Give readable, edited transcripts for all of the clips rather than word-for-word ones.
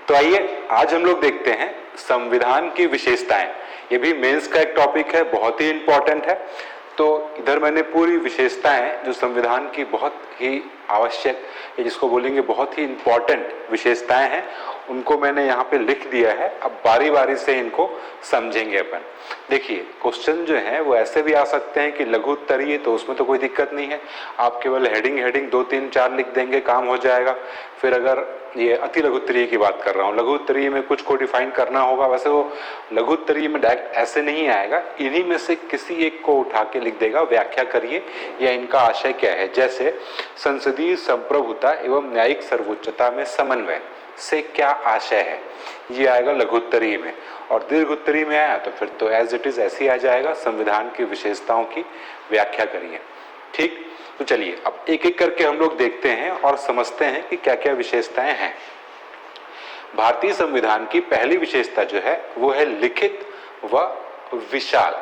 तो आइए आज हम लोग देखते हैं संविधान की विशेषताएं। ये भी मेंस का एक टॉपिक है, बहुत ही इंपॉर्टेंट है। तो इधर मैंने पूरी विशेषताएं जो संविधान की बहुत ही आवश्यक, जिसको बोलेंगे बहुत ही इंपॉर्टेंट विशेषताएं हैं, उनको मैंने यहाँ पे लिख दिया है। अब बारी बारी से इनको समझेंगे अपन। देखिए क्वेश्चन जो है वो ऐसे भी आ सकते हैं कि लघु उत्तरीय, तो उसमें तो कोई दिक्कत नहीं है, आप केवल हेडिंग 2 3 4 लिख देंगे, काम हो जाएगा। फिर अगर ये अति लघु उत्तरीय की बात कर रहा हूँ, लघु उत्तरीय में कुछ को डिफाइन करना होगा, वैसे वो लघु उत्तरीय में डायरेक्ट ऐसे नहीं आएगा, इन्हीं में से किसी एक को उठा के लिख देगा, व्याख्या करिए या इनका आशय क्या है। जैसे संसदीय संप्रभुता एवं न्यायिक सर्वोच्चता में समन्वय से क्या आशय है, ये आएगा लघु उत्तरीय में। और दीर्घ उत्तरीय में आया तो फिर तो एज इट इज ऐसे ही आ जाएगा, संविधान की विशेषताओं की व्याख्या करिए। ठीक, तो चलिए अब एक एक करके हम लोग देखते हैं और समझते हैं कि क्या क्या विशेषताएं हैं। भारतीय संविधान की पहली विशेषता जो है वो है लिखित व विशाल,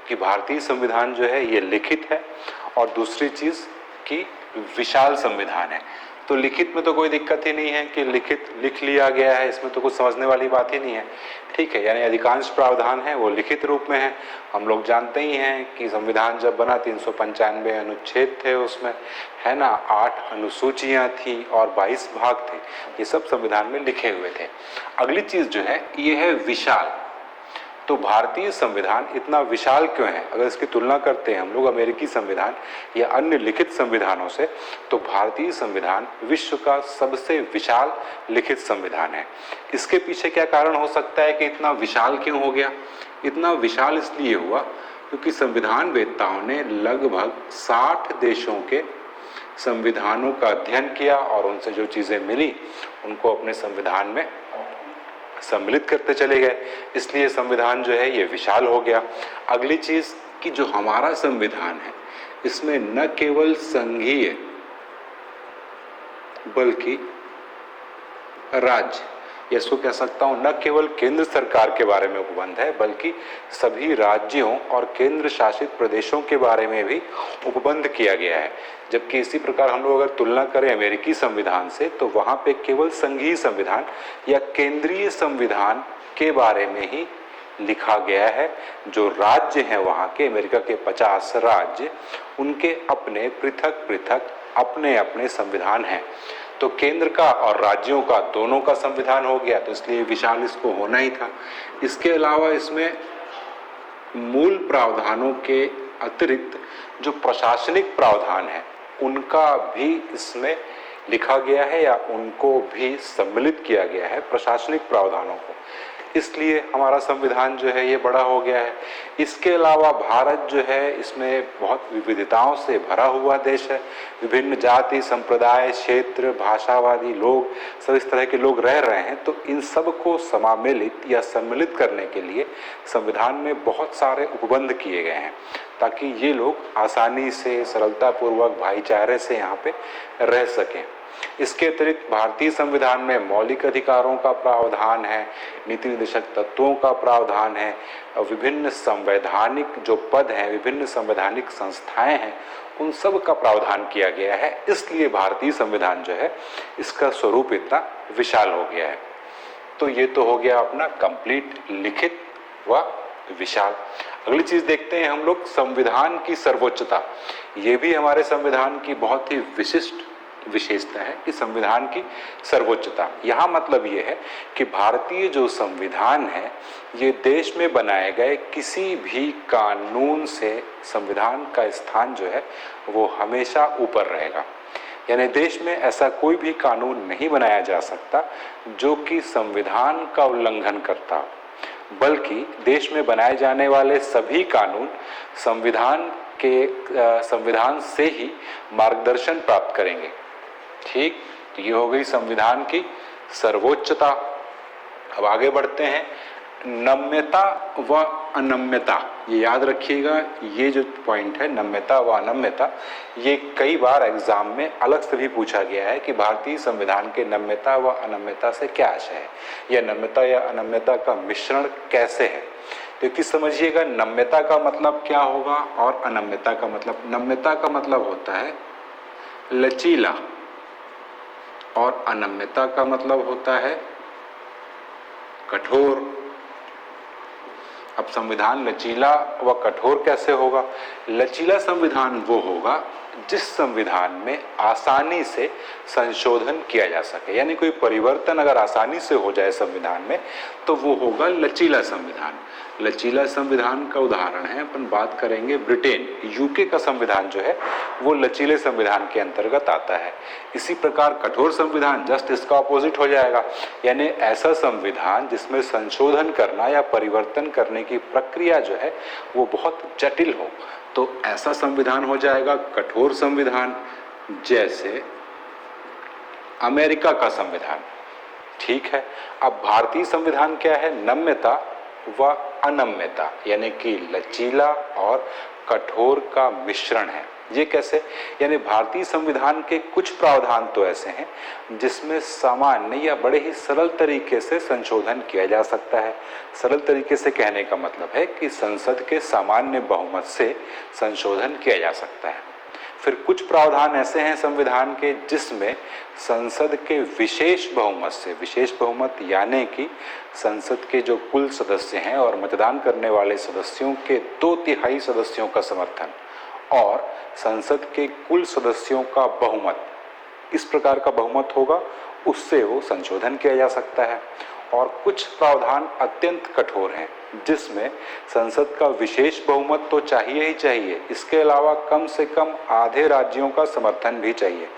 कि भारतीय संविधान जो है ये लिखित है, और दूसरी चीज कि विशाल संविधान है। तो लिखित में तो कोई दिक्कत ही नहीं है कि लिखित लिख लिया गया है, इसमें तो कुछ समझने वाली बात ही नहीं है। ठीक है, यानी अधिकांश प्रावधान है वो लिखित रूप में है। हम लोग जानते ही हैं कि संविधान जब बना 395 अनुच्छेद थे उसमें, है ना, 8 अनुसूचियां थी और 22 भाग थे, ये सब संविधान में लिखे हुए थे। अगली चीज जो है ये है विशाल। तो भारतीय संविधान इतना विशाल क्यों है? अगर इसकी तुलना करते हैं हम लोग अमेरिकी संविधान या अन्य लिखित संविधानों से, तो भारतीय संविधान विश्व का सबसे विशाल लिखित संविधान है। इसके पीछे क्या कारण हो सकता है कि इतना विशाल क्यों हो गया? इतना विशाल इसलिए हुआ क्योंकि संविधान वेत्ताओं ने लगभग 60 देशों के संविधानों का अध्ययन किया और उनसे जो चीजें मिली उनको अपने संविधान में सम्मिलित करते चले गए, इसलिए संविधान जो है ये विशाल हो गया। अगली चीज कि जो हमारा संविधान है इसमें न केवल संघीय बल्कि राज्य, इसको कह सकता हूं, न केवल केंद्र सरकार के बारे में उपबंध है बल्कि सभी राज्यों और केंद्र शासित प्रदेशों के बारे में भी उपबंध किया गया है। जबकि इसी प्रकार हम लोग अगर तुलना करें अमेरिकी संविधान से, तो वहां पे केवल संघीय संविधान या केंद्रीय संविधान के बारे में ही लिखा गया है। जो राज्य हैं वहां के, अमेरिका के 50 राज्य, उनके अपने पृथक पृथक अपने अपने संविधान हैं। तो केंद्र का और राज्यों का दोनों का संविधान हो गया, तो इसलिए विशाल इसको होना ही था। इसके अलावा इसमें मूल प्रावधानों के अतिरिक्त जो प्रशासनिक प्रावधान है उनका भी इसमें लिखा गया है या उनको भी सम्मिलित किया गया है, प्रशासनिक प्रावधानों को, इसलिए हमारा संविधान जो है ये बड़ा हो गया है। इसके अलावा भारत जो है इसमें बहुत विविधताओं से भरा हुआ देश है। विभिन्न जाति, संप्रदाय, क्षेत्र, भाषावादी लोग, सब इस तरह के लोग रह रहे हैं। तो इन सब को समामेलित या सम्मिलित करने के लिए संविधान में बहुत सारे उपबंध किए गए हैं ताकि ये लोग आसानी से, सरलतापूर्वक, भाईचारे से यहाँ पे रह सकें। इसके अतिरिक्त भारतीय संविधान में मौलिक अधिकारों का प्रावधान है, नीति निर्देशक तत्वों का प्रावधान है, और विभिन्न संवैधानिक जो पद हैं, विभिन्न संवैधानिक संस्थाएं हैं, उन सब का प्रावधान किया गया है। इसलिए भारतीय संविधान जो है इसका स्वरूप इतना विशाल हो गया है। तो ये तो हो गया अपना कंप्लीट लिखित व विशाल। अगली चीज देखते हैं हम लोग, संविधान की सर्वोच्चता। ये भी हमारे संविधान की बहुत ही विशिष्ट विशेषता है कि संविधान की सर्वोच्चता। यहाँ मतलब ये है कि भारतीय जो संविधान है ये देश में बनाए गए किसी भी कानून से संविधान का स्थान जो है वो हमेशा ऊपर रहेगा। यानी देश में ऐसा कोई भी कानून नहीं बनाया जा सकता जो कि संविधान का उल्लंघन करता हो, बल्कि देश में बनाए जाने वाले सभी कानून संविधान से ही मार्गदर्शन प्राप्त करेंगे। ठीक, तो ये हो गई संविधान की सर्वोच्चता। अब आगे बढ़ते हैं, नम्यता व अनम्यता। ये याद रखिएगा, ये जो पॉइंट है नम्यता व अनम्यता, ये कई बार एग्जाम में अलग से भी पूछा गया है कि भारतीय संविधान के नम्यता व अनम्यता से क्या आशय है, या नम्यता या अनम्यता का मिश्रण कैसे है। क्योंकि समझिएगा नम्यता का मतलब क्या होगा और अनम्यता का मतलब, नम्यता का मतलब होता है लचीला और अनम्यता का मतलब होता है कठोर। अब संविधान लचीला व कठोर कैसे होगा? लचीला संविधान वो होगा जिस संविधान में आसानी से संशोधन किया जा सके, यानी कोई परिवर्तन अगर आसानी से हो जाए संविधान में तो वो होगा लचीला संविधान। लचीला संविधान का उदाहरण है, अपन बात करेंगे ब्रिटेन, यूके का संविधान जो है वो लचीले संविधान के अंतर्गत आता है। इसी प्रकार कठोर संविधान जस्ट इसका ऑपोजिट हो जाएगा, यानी ऐसा संविधान जिसमें संशोधन करना या परिवर्तन करने की प्रक्रिया जो है वो बहुत जटिल हो, तो ऐसा संविधान हो जाएगा कठोर संविधान, जैसे अमेरिका का संविधान। ठीक है, अब भारतीय संविधान क्या है? नम्यता व अनम्यता, यानी कि लचीला और कठोर का मिश्रण है। ये कैसे? यानी भारतीय संविधान के कुछ प्रावधान तो ऐसे हैं जिसमें सामान्य या बड़े ही सरल तरीके से संशोधन किया जा सकता है। सरल तरीके से कहने का मतलब है कि संसद के सामान्य बहुमत से संशोधन किया जा सकता है। फिर कुछ प्रावधान ऐसे हैं संविधान के जिसमें संसद के विशेष बहुमत से, विशेष बहुमत यानी कि संसद के जो कुल सदस्य हैं और मतदान करने वाले सदस्यों के 2/3 सदस्यों का समर्थन और संसद के कुल सदस्यों का बहुमत, इस प्रकार का बहुमत होगा, उससे वो संशोधन किया जा सकता है। और कुछ प्रावधान अत्यंत कठोर हैं जिसमें संसद का विशेष बहुमत तो चाहिए ही चाहिए, इसके अलावा कम से कम आधे राज्यों का समर्थन भी चाहिए,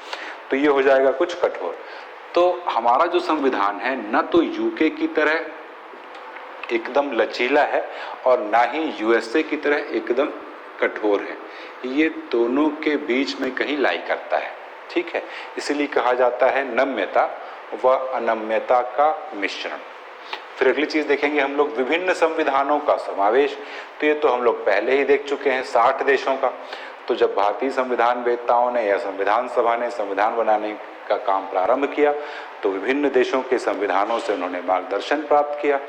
तो ये हो जाएगा कुछ कठोर। तो हमारा जो संविधान है न तो यूके की तरह एकदम लचीला है और ना ही यूएसए की तरह एकदम कठोर है, ये दोनों के बीच में कहीं लाई करता है। ठीक है, इसलिए कहा जाता है नम्यता व अनम्यता का मिश्रण। फिर अगली चीज देखेंगे हम लोग विभिन्न संविधानों का समावेश। तो ये तो हम लोग पहले ही देख चुके हैं 60 देशों का। तो जब भारतीय संविधान वेत्ताओं ने या संविधान सभा ने संविधान बनाने का काम प्रारंभ किया तो विभिन्न देशों के संविधानों से उन्होंने मार्गदर्शन प्राप्त किया,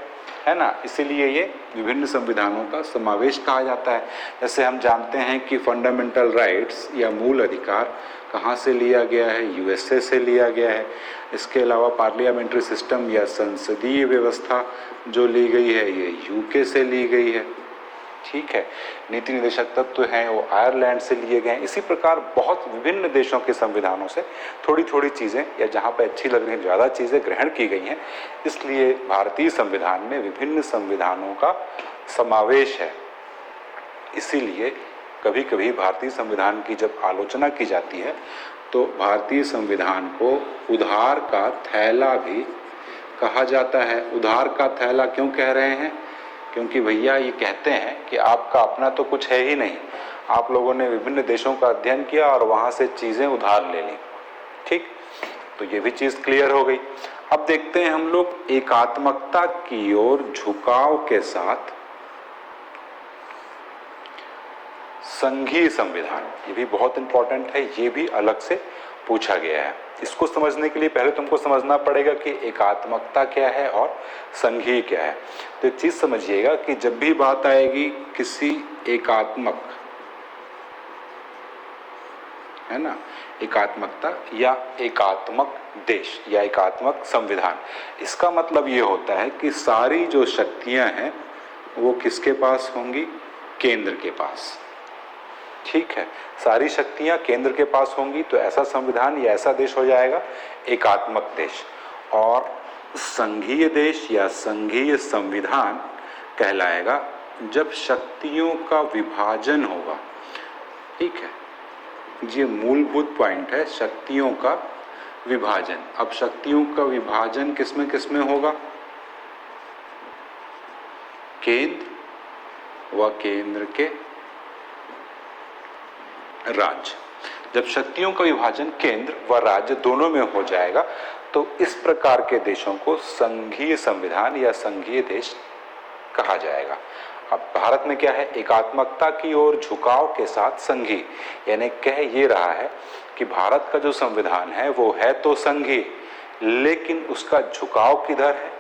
है ना, इसीलिए ये विभिन्न संविधानों का समावेश कहा जाता है। जैसे हम जानते हैं कि फंडामेंटल राइट्स या मूल अधिकार कहाँ से लिया गया है? यूएसए से लिया गया है। इसके अलावा पार्लियामेंट्री सिस्टम या संसदीय व्यवस्था जो ली गई है ये यूके से ली गई है। ठीक है, नीति निदेशक तत्व हैं वो आयरलैंड से लिए गए हैं। इसी प्रकार बहुत विभिन्न देशों के संविधानों से थोड़ी थोड़ी चीज़ें या जहाँ पे अच्छी लग रही हैं ज़्यादा चीज़ें ग्रहण की गई हैं, इसलिए भारतीय संविधान में विभिन्न संविधानों का समावेश है। इसीलिए कभी कभी भारतीय संविधान की जब आलोचना की जाती है तो भारतीय संविधान को उधार का थैला भी कहा जाता है। उधार का थैला क्यों कह रहे हैं? क्योंकि भैया ये कहते हैं कि आपका अपना तो कुछ है ही नहीं, आप लोगों ने विभिन्न देशों का अध्ययन किया और वहाँ से चीज़ें उधार ले ली। ठीक, तो ये भी चीज़ क्लियर हो गई। अब देखते हैं हम लोग एकात्मकता की ओर झुकाव के साथ संघीय संविधान। ये भी बहुत इंपॉर्टेंट है, ये भी अलग से पूछा गया है। इसको समझने के लिए पहले तुमको समझना पड़ेगा कि एकात्मकता क्या है और संघीय क्या है। तो एक चीज समझिएगा कि जब भी बात आएगी किसी एकात्मक, है ना, एकात्मकता या एकात्मक देश या एकात्मक संविधान, इसका मतलब ये होता है कि सारी जो शक्तियां हैं वो किसके पास होंगी? केंद्र के पास। ठीक है, सारी शक्तियां केंद्र के पास होंगी तो ऐसा संविधान या ऐसा देश हो जाएगा एकात्मक देश। और संघीय देश या संघीय संविधान कहलाएगा जब शक्तियों का विभाजन होगा। ठीक है, ये मूलभूत पॉइंट है, शक्तियों का विभाजन। अब शक्तियों का विभाजन किसमें किसमें होगा? केंद्र व केंद्र के राज्य। जब शक्तियों का विभाजन केंद्र व राज्य दोनों में हो जाएगा तो इस प्रकार के देशों को संघीय संविधान या संघीय देश कहा जाएगा। अब भारत में क्या है? एकात्मकता की ओर झुकाव के साथ संघीय, यानी कह ये रहा है कि भारत का जो संविधान है वो है तो संघीय, लेकिन उसका झुकाव किधर है?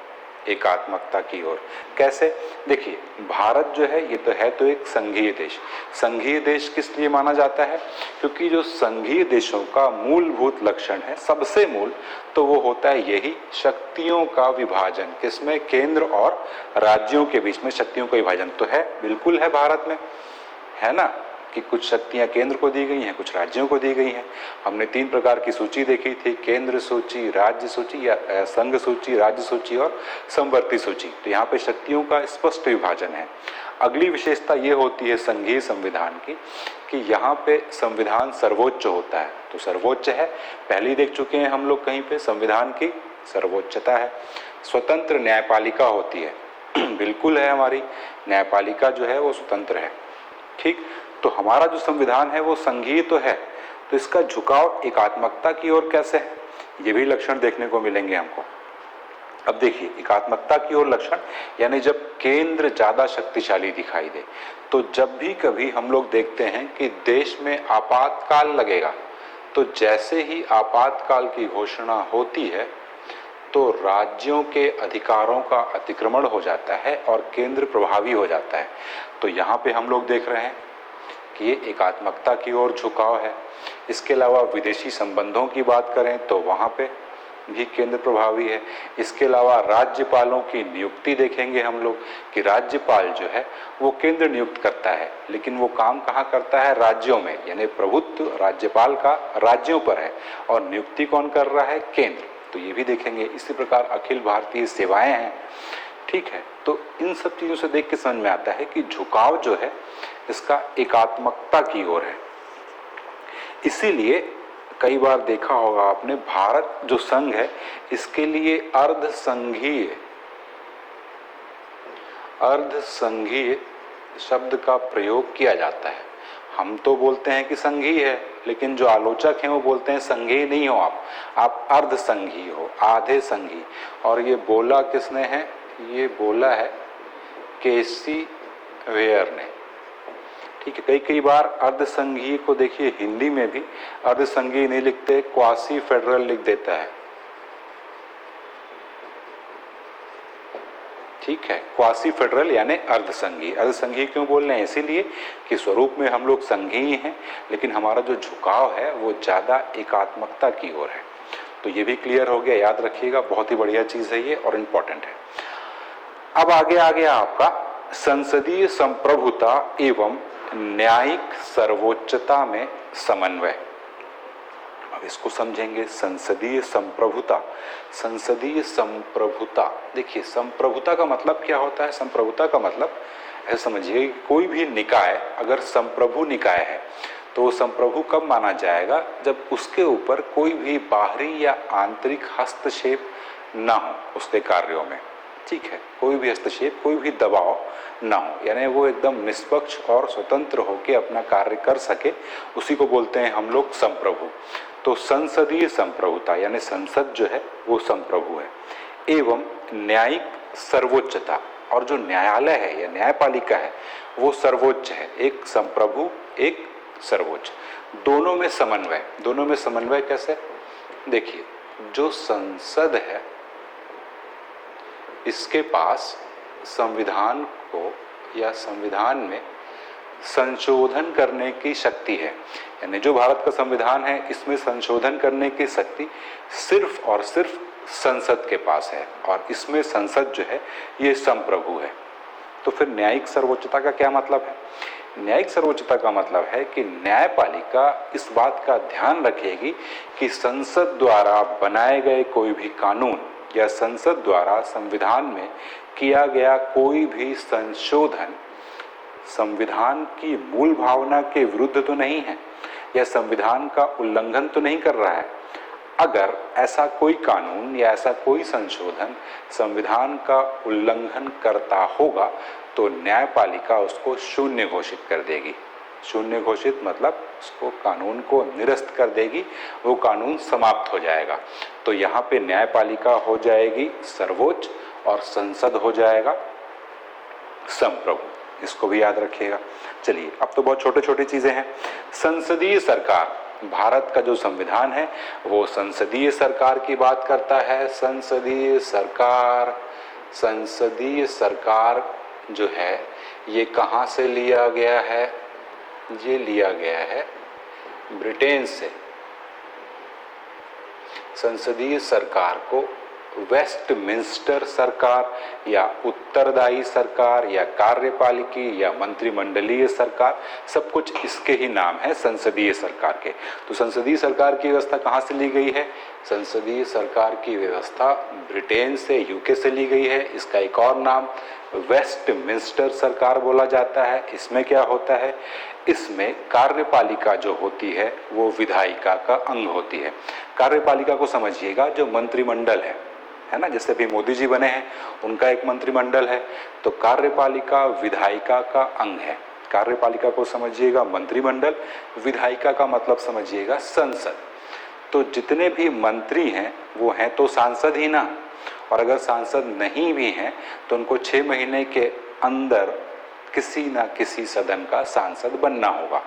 एकात्मकता की ओर। कैसे? देखिए, भारत जो है ये तो एक संघीय देश। संघीय देश किस लिए माना जाता है? क्योंकि जो संघीय देशों का मूलभूत लक्षण है, सबसे मूल, तो वो होता है यही, शक्तियों का विभाजन। किसमें? केंद्र और राज्यों के बीच में शक्तियों का विभाजन तो है, बिल्कुल है भारत में, है ना, कि कुछ शक्तियां केंद्र को दी गई हैं, कुछ राज्यों को दी गई हैं। हमने 3 प्रकार की सूची देखी थी, केंद्र सूची, राज्य सूची या संघ सूची, राज्य सूची और समवर्ती सूची। तो यहाँ पे शक्तियों का स्पष्ट विभाजन है। अगली विशेषता ये होती है संघीय संविधान की कि यहाँ पे संविधान सर्वोच्च होता है। तो सर्वोच्च है, पहले ही देख चुके हैं हम लोग कहीं पे, संविधान की सर्वोच्चता है। स्वतंत्र न्यायपालिका होती है, बिल्कुल है, हमारी न्यायपालिका जो है वो स्वतंत्र है। ठीक, तो हमारा जो संविधान है वो संघीय तो है, तो इसका झुकाव एकात्मकता की ओर कैसे है, ये भी लक्षण देखने को मिलेंगे हमको। अब देखिए, एकात्मकता की ओर लक्षण यानी जब केंद्र ज्यादा शक्तिशाली दिखाई दे। तो जब भी कभी हम लोग देखते हैं कि देश में आपातकाल लगेगा, तो जैसे ही आपातकाल की घोषणा होती है तो राज्यों के अधिकारों का अतिक्रमण हो जाता है और केंद्र प्रभावी हो जाता है। तो यहाँ पे हम लोग देख रहे हैं कि ये एकात्मकता की ओर झुकाव है। इसके अलावा विदेशी संबंधों की बात करें तो वहाँ पे भी केंद्र प्रभावी है। इसके अलावा राज्यपालों की नियुक्ति देखेंगे हम लोग कि राज्यपाल जो है वो केंद्र नियुक्त करता है, लेकिन वो काम कहाँ करता है? राज्यों में, यानी प्रभुत्व राज्यपाल का राज्यों पर है और नियुक्ति कौन कर रहा है? केंद्र। तो ये भी देखेंगे। इसी प्रकार अखिल भारतीय सेवाएं हैं, ठीक है। तो इन सब चीजों से देख के समझ में आता है कि झुकाव जो है इसका एकात्मकता की ओर है। इसीलिए कई बार देखा होगा आपने, भारत जो संघ है इसके लिए अर्ध संघीय शब्द का प्रयोग किया जाता है। हम तो बोलते हैं कि संघीय है, लेकिन जो आलोचक हैं वो बोलते हैं संघीय नहीं हो आप अर्ध संघीय हो, आधे संघीय। और ये बोला किसने है? ये बोला है केसी वेयर ने, ठीक है। कई बार अर्ध संघीय को देखिए हिंदी में भी अर्ध संघीय नहीं लिखते, क्वासी फेडरल लिख देता है, ठीक है। क्वासी फेडरल यानी अर्ध संघीय। अर्ध संघीय क्यों बोल रहे हैं? इसीलिए कि स्वरूप में हम लोग संघीय हैं, लेकिन हमारा जो झुकाव है वो ज्यादा एकात्मकता की ओर है। तो ये भी क्लियर हो गया, याद रखिएगा, बहुत ही बढ़िया चीज है ये और इम्पोर्टेंट है। अब आगे आ गया आपका संसदीय संप्रभुता एवं न्यायिक सर्वोच्चता में समन्वय। अब इसको समझेंगे। संसदीय संप्रभुता, संसदीय संप्रभुता, देखिए संप्रभुता का मतलब क्या होता है? संप्रभुता का मतलब ऐसा समझिए, कोई भी निकाय अगर संप्रभु निकाय है तो संप्रभु कब माना जाएगा? जब उसके ऊपर कोई भी बाहरी या आंतरिक हस्तक्षेप ना हो उसके कार्यों में, ठीक है। कोई भी हस्तक्षेप, कोई भी दबाव ना हो, यानी वो एकदम निष्पक्ष और स्वतंत्र होकर अपना कार्य कर सके, उसी को बोलते हैं हम लोग संप्रभु। तो संसदीय संप्रभुता यानी संसद जो है वो संप्रभु है, एवं न्यायिक सर्वोच्चता, और जो न्यायालय है या न्यायपालिका है वो सर्वोच्च है। एक संप्रभु, एक सर्वोच्च, दोनों में समन्वय। दोनों में समन्वय कैसे? देखिए, जो संसद है इसके पास संविधान को या संविधान में संशोधन करने की शक्ति है, यानी जो भारत का संविधान है इसमें संशोधन करने की शक्ति सिर्फ और सिर्फ संसद के पास है, और इसमें संसद जो है ये संप्रभु है। तो फिर न्यायिक सर्वोच्चता का क्या मतलब है? न्यायिक सर्वोच्चता का मतलब है कि न्यायपालिका इस बात का ध्यान रखेगी कि संसद द्वारा बनाए गए कोई भी कानून या संसद द्वारा संविधान में किया गया कोई भी संशोधन संविधान की मूल भावना के विरुद्ध तो नहीं है या संविधान का उल्लंघन तो नहीं कर रहा है। अगर ऐसा कोई कानून या ऐसा कोई संशोधन संविधान का उल्लंघन करता होगा तो न्यायपालिका उसको शून्य घोषित कर देगी। शून्य घोषित मतलब उसको, कानून को निरस्त कर देगी, वो कानून समाप्त हो जाएगा। तो यहाँ पे न्यायपालिका हो जाएगी सर्वोच्च और संसद हो जाएगा संप्रभु। इसको भी याद रखिएगा। चलिए, अब तो बहुत छोटे छोटे चीजें हैं। संसदीय सरकार, भारत का जो संविधान है वो संसदीय सरकार की बात करता है। संसदीय सरकार संसदीय सरकार जो है ये कहाँ से लिया गया है? ये लिया गया है ब्रिटेन से। संसदीय सरकार को वेस्टमिंस्टर सरकार या उत्तरदायी सरकार या कार्यपालिकी या मंत्रिमंडलीय सरकार, सब कुछ इसके ही नाम है संसदीय सरकार के। तो संसदीय सरकार की व्यवस्था कहाँ से ली गई है? संसदीय सरकार की व्यवस्था ब्रिटेन से, यूके से ली गई है। इसका एक और नाम वेस्टमिंस्टर सरकार बोला जाता है। इसमें क्या होता है? इसमें कार्यपालिका जो होती है वो विधायिका का अंग होती है। कार्यपालिका को समझिएगा जो मंत्रिमंडल है ना, जैसे भी मोदी जी बने हैं उनका एक मंत्रिमंडल है, तो कार्यपालिका विधायिका का अंग है। कार्यपालिका को समझिएगा मंत्रिमंडल, विधायिका का मतलब समझिएगा संसद। तो जितने भी मंत्री हैं वो हैं तो सांसद ही ना, और अगर सांसद नहीं भी हैं तो उनको 6 महीने के अंदर किसी ना किसी सदन का सांसद बनना होगा।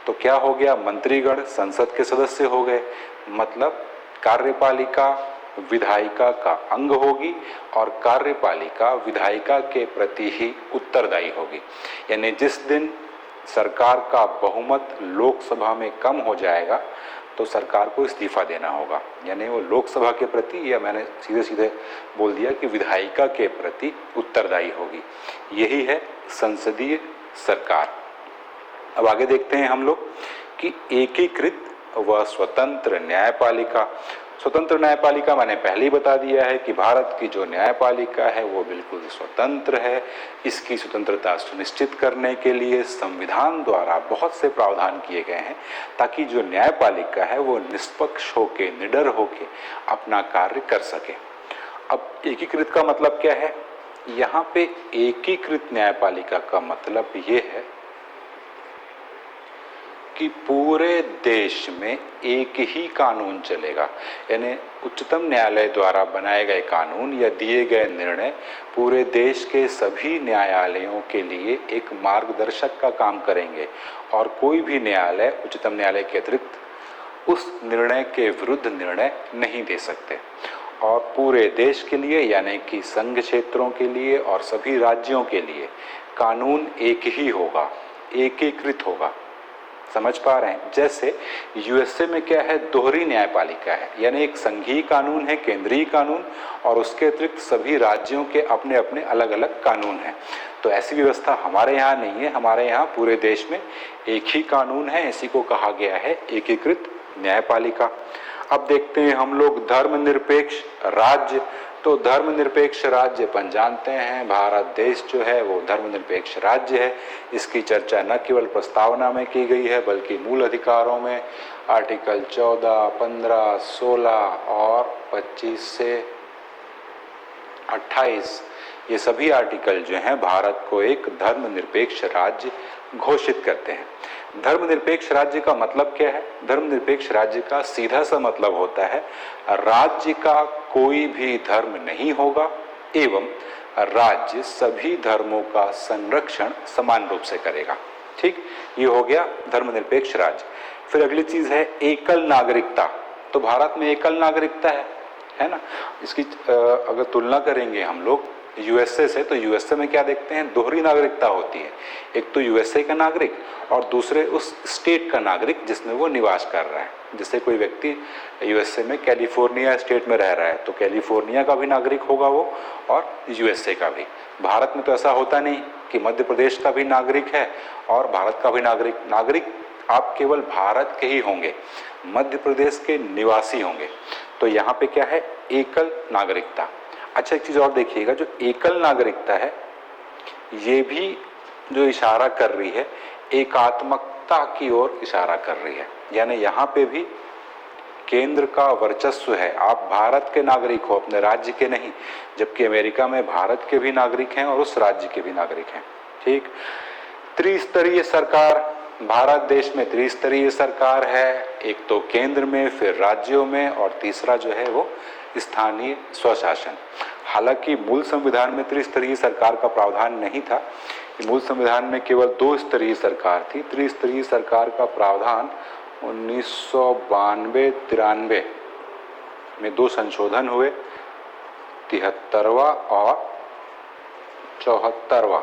तो क्या हो गया? मंत्रीगण संसद के सदस्य हो गए, मतलब कार्यपालिका विधायिका का अंग होगी और कार्यपालिका विधायिका के प्रति ही उत्तरदायी होगी। यानी जिस दिन सरकार का बहुमत लोकसभा में कम हो जाएगा तो सरकार को इस्तीफा देना होगा। यानी वो लोकसभा के प्रति, या मैंने सीधे सीधे बोल दिया कि विधायिका के प्रति उत्तरदायी होगी। यही है संसदीय सरकार। अब आगे देखते हैं हम लोग कि एकीकृत व स्वतंत्र न्यायपालिका। स्वतंत्र न्यायपालिका मैंने पहले ही बता दिया है कि भारत की जो न्यायपालिका है वो बिल्कुल स्वतंत्र है। इसकी स्वतंत्रता सुनिश्चित करने के लिए संविधान द्वारा बहुत से प्रावधान किए गए हैं ताकि जो न्यायपालिका है वो निष्पक्ष होके, निडर होके अपना कार्य कर सके। अब एकीकृत का मतलब क्या है? यहाँ पे एकीकृत न्यायपालिका का मतलब ये है कि पूरे देश में एक ही कानून चलेगा। यानी उच्चतम न्यायालय द्वारा बनाए गए कानून या दिए गए निर्णय पूरे देश के सभी न्यायालयों के लिए एक मार्गदर्शक का काम करेंगे और कोई भी न्यायालय उच्चतम न्यायालय के अतिरिक्त उस निर्णय के विरुद्ध निर्णय नहीं दे सकते। और पूरे देश के लिए यानी कि संघ क्षेत्रों के लिए और सभी राज्यों के लिए कानून एक ही होगा, एकीकृत होगा। समझ पा रहे हैं? जैसे यूएसए में क्या है? दोहरी न्यायपालिका है, यानी एक संघीय कानून है, केंद्रीय कानून, और उसके अतिरिक्त सभी राज्यों के अपने अपने अलग अलग कानून हैं। तो ऐसी व्यवस्था हमारे यहाँ नहीं है। हमारे यहाँ पूरे देश में एक ही कानून है, इसी को कहा गया है एकीकृत न्यायपालिका। अब देखते हैं हम लोग धर्मनिरपेक्ष राज्य। तो धर्मनिरपेक्ष राज्य अपन जानते हैं, भारत देश जो है वो धर्मनिरपेक्ष राज्य है। इसकी चर्चा न केवल प्रस्तावना में की गई है बल्कि मूल अधिकारों में आर्टिकल 14, 15, 16 और 25 से 28 ये सभी आर्टिकल जो हैं भारत को एक धर्मनिरपेक्ष राज्य घोषित करते हैं। धर्मनिरपेक्ष राज्य का मतलब क्या है? धर्मनिरपेक्ष राज्य का सीधा सा मतलब होता है राज्य का कोई भी धर्म नहीं होगा एवं राज्य सभी धर्मों का संरक्षण समान रूप से करेगा। ठीक, ये हो गया धर्मनिरपेक्ष राज्य। फिर अगली चीज है एकल नागरिकता। तो भारत में एकल नागरिकता है ना। इसकी अगर तुलना करेंगे हम लोग यूएसए से, तो यूएसए में क्या देखते हैं? दोहरी नागरिकता होती है। एक तो यूएसए का नागरिक और दूसरे उस स्टेट का नागरिक जिसमें वो निवास कर रहा है। जैसे कोई व्यक्ति यूएसए में कैलिफोर्निया स्टेट में रह रहा है तो कैलिफोर्निया का भी नागरिक होगा वो और यूएसए का भी। भारत में तो ऐसा होता नहीं कि मध्य प्रदेश का भी नागरिक है और भारत का भी नागरिक आप केवल भारत के ही होंगे, मध्य प्रदेश के निवासी होंगे। तो यहाँ पे क्या है? एकल नागरिकता। अच्छा, एक चीज और देखिएगा, जो एकल नागरिकता है ये भी जो इशारा कर रही है एकात्मकता की ओर इशारा कर रही है। यानी यहाँ पे भी केंद्र का वर्चस्व है। आप भारत के नागरिक हो, अपने राज्य के नहीं, जबकि अमेरिका में भारत के भी नागरिक हैं और उस राज्य के भी नागरिक हैं। ठीक, त्रिस्तरीय सरकार। भारत देश में त्रिस्तरीय सरकार है, एक तो केंद्र में, फिर राज्यों में और तीसरा जो है वो स्थानीय स्वशासन। हालांकि मूल संविधान में त्रिस्तरीय सरकार का प्रावधान नहीं था। मूल संविधान में केवल 2 स्तरीय सरकार थी। त्रिस्तरीय सरकार का प्रावधान 1992-93 में 2 संशोधन हुए, 73वां और 74वां,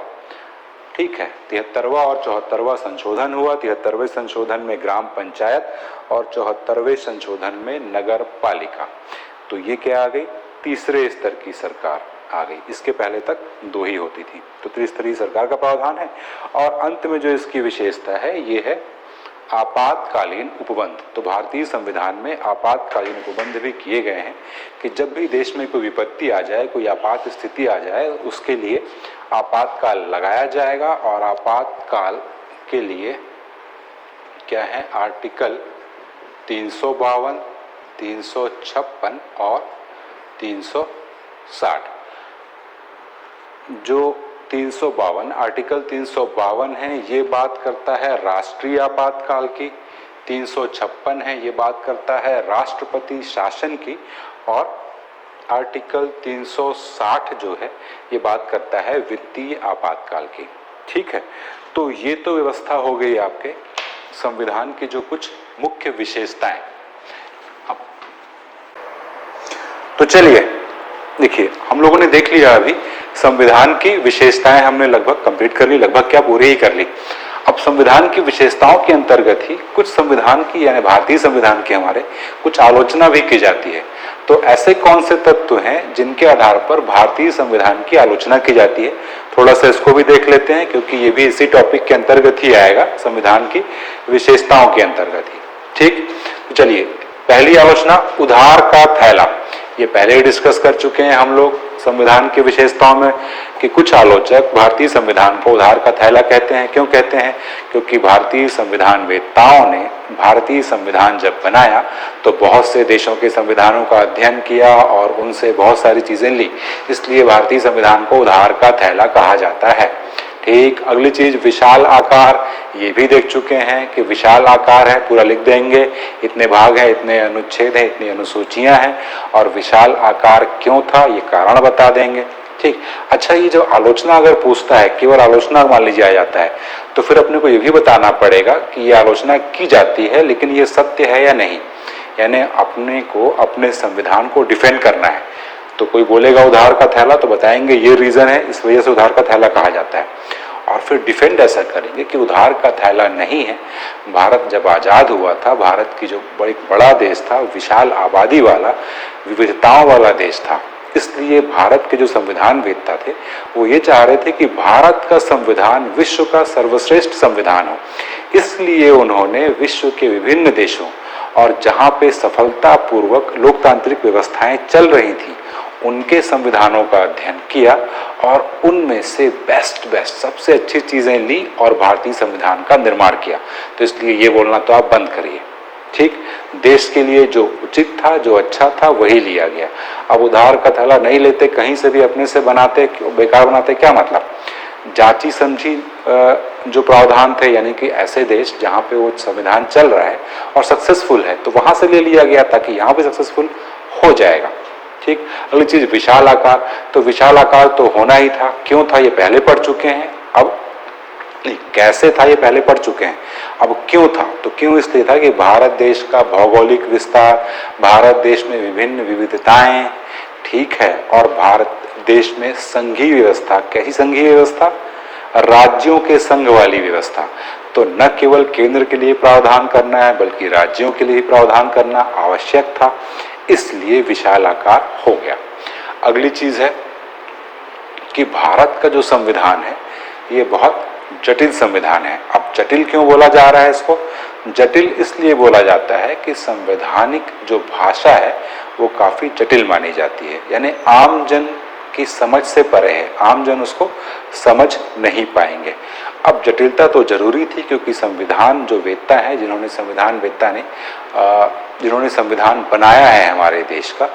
ठीक है, 73वां और 74वां संशोधन हुआ। 73वें संशोधन में ग्राम पंचायत और 74वें संशोधन में नगर पालिका। तो ये क्या आ गई, तीसरे स्तर की सरकार आ गई। इसके पहले तक दो ही होती थी, तो त्रिस्तरीय सरकार का प्रावधान है। और अंत में जो इसकी विशेषता है ये है आपातकालीन उपबंध। तो भारतीय संविधान में आपातकालीन उपबंध भी किए गए हैं कि जब भी देश में कोई विपत्ति आ जाए, कोई आपात स्थिति आ जाए, उसके लिए आपातकाल लगाया जाएगा। और आपातकाल के लिए क्या है, आर्टिकल 352, 356 और 360। जो 352 आर्टिकल 352 है ये बात करता है राष्ट्रीय आपातकाल की, 356 है ये बात करता है राष्ट्रपति शासन की, और आर्टिकल 360 जो है ये बात करता है वित्तीय आपातकाल की। ठीक है, तो ये तो व्यवस्था हो गई आपके संविधान की जो कुछ मुख्य विशेषताएं। अब तो चलिए देखिए, हम लोगों ने देख लिया अभी संविधान की विशेषताएं, हमने लगभग कंप्लीट कर ली, लगभग क्या पूरी ही कर ली। अब संविधान की विशेषताओं के अंतर्गत ही कुछ संविधान की यानी भारतीय संविधान की हमारे कुछ आलोचना भी की जाती है। तो ऐसे कौन से तत्व हैं जिनके आधार पर भारतीय संविधान की आलोचना की जाती है, थोड़ा सा इसको भी देख लेते हैं, क्योंकि ये भी इसी टॉपिक के अंतर्गत ही आएगा, संविधान की विशेषताओं के अंतर्गत ही। ठीक, तो चलिए, पहली आलोचना उधार का थैला। ये पहले ही डिस्कस कर चुके हैं हम लोग संविधान की विशेषताओं में कि कुछ आलोचक भारतीय संविधान को उधार का थैला कहते हैं। क्यों कहते हैं? क्योंकि भारतीय संविधान वेत्ताओं ने भारतीय संविधान जब बनाया तो बहुत से देशों के संविधानों का अध्ययन किया और उनसे बहुत सारी चीजें ली, इसलिए भारतीय संविधान को उधार का थैला कहा जाता है। ठीक, अगली चीज विशाल आकार, ये भी देख चुके हैं कि विशाल आकार है, पूरा लिख देंगे, इतने भाग है, इतने अनुच्छेद है, इतनी अनुसूचियां हैं, और विशाल आकार क्यों था ये कारण बता देंगे। ठीक, अच्छा, ये जो आलोचना अगर पूछता है, केवल आलोचना मान लीजिए आ जाता है, तो फिर अपने को ये भी बताना पड़ेगा कि ये आलोचना की जाती है लेकिन ये सत्य है या नहीं, यानी अपने को अपने संविधान को डिफेंड करना है। तो कोई बोलेगा उधार का थैला, तो बताएंगे ये रीजन है, इस वजह से उधार का थैला कहा जाता है, और फिर डिफेंड ऐसा करेंगे कि उधार का थैला नहीं है। भारत जब आजाद हुआ था, भारत की जो बड़ा देश था, विशाल आबादी वाला, विविधताओं वाला देश था, इसलिए भारत के जो संविधान वेत्ता थे वो ये चाह रहे थे कि भारत का संविधान विश्व का सर्वश्रेष्ठ संविधान हो। इसलिए उन्होंने विश्व के विभिन्न देशों और जहां पे सफलतापूर्वक लोकतांत्रिक व्यवस्थाएं चल रही थी उनके संविधानों का अध्ययन किया और उनमें से बेस्ट सबसे अच्छी चीजें ली और भारतीय संविधान का निर्माण किया। तो इसलिए ये बोलना तो आप बंद करिए। ठीक, देश के लिए जो उचित था, जो अच्छा था, वही लिया गया। अब उधार का थैला नहीं लेते, कहीं से भी अपने से बनाते, बेकार बनाते, क्या मतलब? जांची समझी जो प्रावधान थे, यानी कि ऐसे देश जहां पे वो संविधान चल रहा है और सक्सेसफुल है, तो वहां से ले लिया गया ताकि यहाँ पे सक्सेसफुल हो जाएगा। ठीक, अगली चीज विशाल आकार, तो विशाल आकार तो होना ही था। क्यों था ये पहले पढ़ चुके हैं। अब कैसे था ये पहले पढ़ चुके हैं। अब क्यों था, तो क्यों इसलिए था कि भारत देश का भौगोलिक विस्तार, भारत देश में विभिन्न विविधताएं, ठीक है, और भारत देश में संघीय व्यवस्था, कैसी संघीय व्यवस्था? राज्यों के संघ वाली व्यवस्था। तो न केवल केंद्र के लिए प्रावधान करना है बल्कि राज्यों के लिए प्रावधान करना आवश्यक था, इसलिए विशाल आकार हो गया। अगली चीज है कि भारत का जो संविधान है ये बहुत जटिल संविधान है। अब जटिल क्यों बोला जा रहा है इसको? जटिल इसलिए बोला जाता है कि संवैधानिक जो भाषा है वो काफी जटिल मानी जाती है, यानी आम जन की समझ से परे है, आम जन उसको समझ नहीं पाएंगे। अब जटिलता तो जरूरी थी क्योंकि संविधान जो वेत्ता है, जिन्होंने संविधान बनाया है हमारे देश का,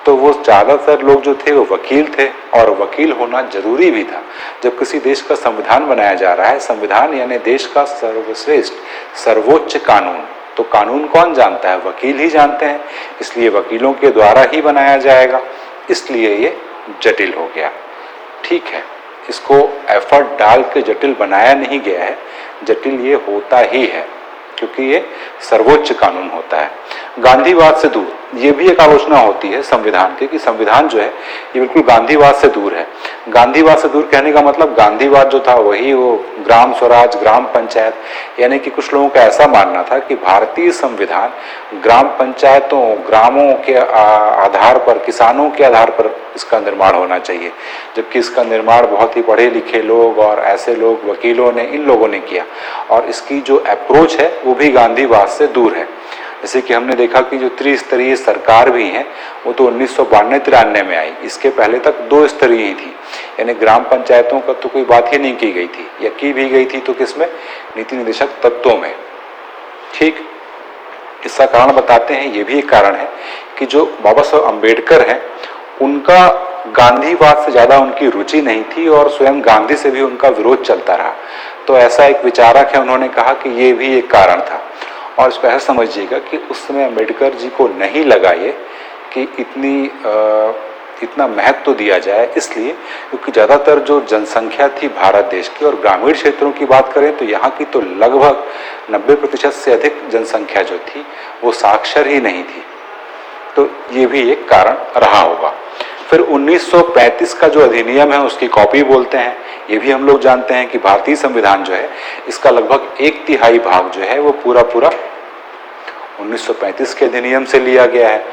तो वो ज्यादातर लोग जो थे वो वकील थे और वकील होना जरूरी भी था। जब किसी देश का संविधान बनाया जा रहा है, संविधान यानी देश का सर्वश्रेष्ठ सर्वोच्च कानून, तो कानून कौन जानता है? वकील ही जानते हैं, इसलिए वकीलों के द्वारा ही बनाया जाएगा, इसलिए ये जटिल हो गया। ठीक है, इसको एफर्ट डाल के जटिल बनाया नहीं गया है, जटिल ये होता ही है क्योंकि ये सर्वोच्च कानून होता है। गांधीवाद से दूर, ये भी एक आलोचना होती है संविधान की कि संविधान जो है ये बिल्कुल गांधीवाद से दूर है। गांधीवाद से दूर कहने का मतलब गांधीवाद जो था वही वो ग्राम स्वराज, ग्राम पंचायत, यानी कि कुछ लोगों का ऐसा मानना था कि भारतीय संविधान ग्राम पंचायतों, ग्रामों के आधार पर, किसानों के आधार पर इसका निर्माण होना चाहिए, जबकि इसका निर्माण बहुत ही पढ़े लिखे लोग और ऐसे लोग, वकीलों ने, इन लोगों ने किया, और इसकी जो अप्रोच है वो भी गांधीवाद से दूर है। जैसे कि हमने देखा कि जो त्रिस्तरीय सरकार भी है वो तो 1992-93 में आई, इसके पहले तक 2 स्तरीय ही थी, यानी ग्राम पंचायतों का तो कोई बात ही नहीं की गई थी, या की भी गई थी तो किसमें, नीति निर्देशक तत्वों में। ठीक, इसका कारण बताते हैं, ये भी एक कारण है कि जो बाबा साहब अम्बेडकर हैं उनका गांधीवाद से ज्यादा उनकी रुचि नहीं थी और स्वयं गांधी से भी उनका विरोध चलता रहा। तो ऐसा एक विचारक है, उन्होंने कहा कि ये भी एक कारण था। और इसको ऐसा समझिएगा कि उस समय अम्बेडकर जी को नहीं लगा ये कि इतना महत्व दिया जाए, इसलिए क्योंकि ज़्यादातर जो जनसंख्या थी भारत देश की, और ग्रामीण क्षेत्रों की बात करें तो यहाँ की तो लगभग 90% से अधिक जनसंख्या जो थी वो साक्षर ही नहीं थी। तो ये भी एक कारण रहा होगा। फिर 1935 का जो अधिनियम है उसकी कॉपी बोलते हैं। ये भी हम लोग जानते हैं कि भारतीय संविधान जो है इसका लगभग 1/3 भाग जो है वो पूरा 1935 के अधिनियम से लिया गया है,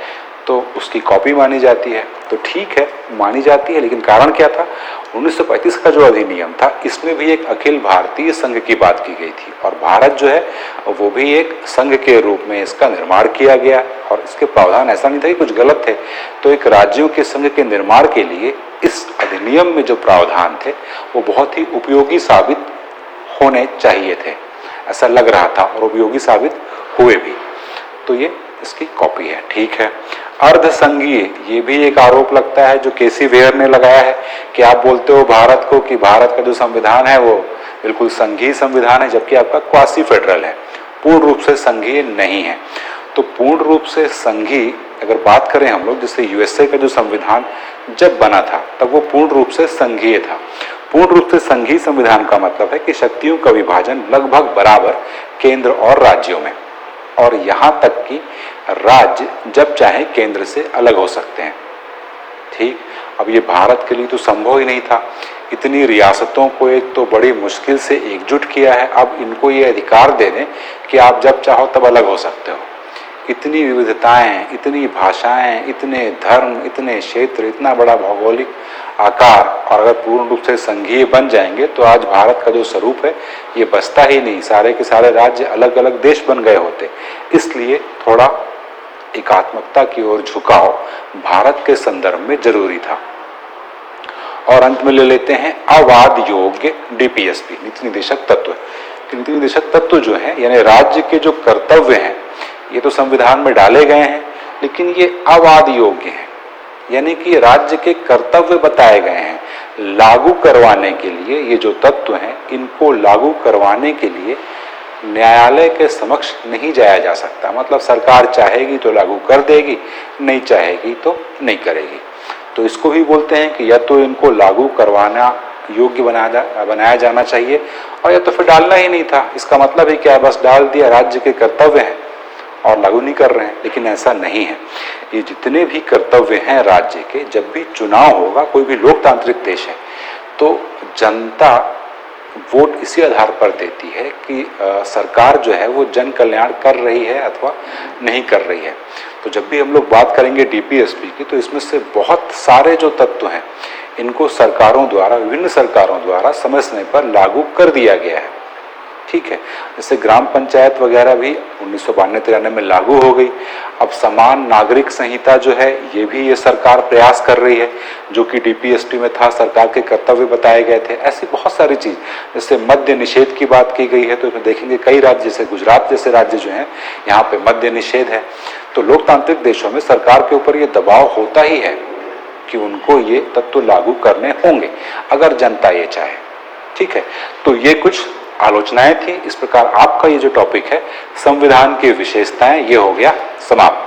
तो उसकी कॉपी मानी जाती है। तो ठीक है, मानी जाती है, लेकिन कारण क्या था? 1935 का जो अधिनियम था इसमें भी एक अखिल भारतीय संघ की बात की गई थी, और भारत जो है वो भी एक संघ के रूप में इसका निर्माण किया गया, और इसके प्रावधान ऐसा नहीं था कि कुछ गलत थे। तो एक राज्यों के संघ के निर्माण के लिए इस अधिनियम में जो प्रावधान थे वो बहुत ही उपयोगी साबित होने चाहिए थे, ऐसा लग रहा था, और उपयोगी साबित हुए भी। तो ये इसकी कॉपी है। ठीक है, अर्ध संघीय, ये भी एक आरोप लगता है जो केसी वेयर ने लगाया है कि आप बोलते हो भारत को कि भारत का जो संविधान है वो बिल्कुल संघीय संविधान है, जबकि आपका क्वासी फेडरल है, पूर्ण रूप से संघीय नहीं है। तो पूर्ण रूप से संघीय अगर बात करें हम लोग, जैसे यूएसए का जो संविधान जब बना था तब वो पूर्ण रूप से संघीय था। पूर्ण रूप से संघीय संविधान का मतलब है कि शक्तियों का विभाजन लगभग बराबर केंद्र और राज्यों में, और यहां तक कि राज्य जब चाहे केंद्र से अलग हो सकते हैं। ठीक, अब ये भारत के लिए तो संभव ही नहीं था। इतनी रियासतों को एक तो बड़ी मुश्किल से एकजुट किया है, अब इनको ये अधिकार दे दें कि आप जब चाहो तब अलग हो सकते हो। इतनी विविधताएं, इतनी भाषाएं, इतने धर्म, इतने क्षेत्र, इतना बड़ा भौगोलिक आकार, और अगर पूर्ण रूप से संघीय बन जाएंगे तो आज भारत का जो स्वरूप है ये बचता ही नहीं, सारे के सारे राज्य अलग अलग देश बन गए होते। इसलिए थोड़ा एकात्मकता की ओर झुकाव भारत के संदर्भ में जरूरी था। और अंत में ले लेते हैं अवाद योग्य डीपीएसपी, नीति निर्देशक तत्व। नीति निर्देशक तत्व जो है यानी राज्य के जो कर्तव्य हैं ये तो संविधान में डाले गए हैं, लेकिन ये अवाद योग्य हैं, यानी कि राज्य के कर्तव्य बताए गए हैं। लागू करवाने के लिए ये जो तत्व हैं इनको लागू करवाने के लिए न्यायालय के समक्ष नहीं जाया जा सकता। मतलब सरकार चाहेगी तो लागू कर देगी, नहीं चाहेगी तो नहीं करेगी। तो इसको भी बोलते हैं कि या तो इनको लागू करवाना योग्य बनाया जाना चाहिए, और या तो फिर डालना ही नहीं था। इसका मतलब ही क्या है, बस डाल दिया, राज्य के कर्तव्य हैं और लागू नहीं कर रहे हैं। लेकिन ऐसा नहीं है। ये जितने भी कर्तव्य हैं राज्य के, जब भी चुनाव होगा, कोई भी लोकतांत्रिक देश है, तो जनता वोट इसी आधार पर देती है कि सरकार जो है वो जन कल्याण कर रही है अथवा नहीं कर रही है। तो जब भी हम लोग बात करेंगे डीपीएसपी की, तो इसमें से बहुत सारे जो तत्व हैं इनको सरकारों द्वारा, विभिन्न सरकारों द्वारा समय समय पर लागू कर दिया गया है। ठीक है, जैसे ग्राम पंचायत वगैरह भी 1992-93 में लागू हो गई। अब समान नागरिक संहिता जो है ये भी ये सरकार प्रयास कर रही है, जो कि डीपीएसपी में था, सरकार के कर्तव्य बताए गए थे। ऐसी बहुत सारी चीज, जैसे मद्य निषेध की बात की गई है, तो इसमें देखेंगे कई राज्य, जैसे गुजरात जैसे राज्य जो है यहाँ पे मद्य निषेध है। तो लोकतांत्रिक देशों में सरकार के ऊपर ये दबाव होता ही है कि उनको ये तत्व लागू करने होंगे अगर जनता ये चाहे। ठीक है, तो ये कुछ आलोचनाएं थी। इस प्रकार आपका ये जो टॉपिक है संविधान की विशेषताएं, ये हो गया समाप्त।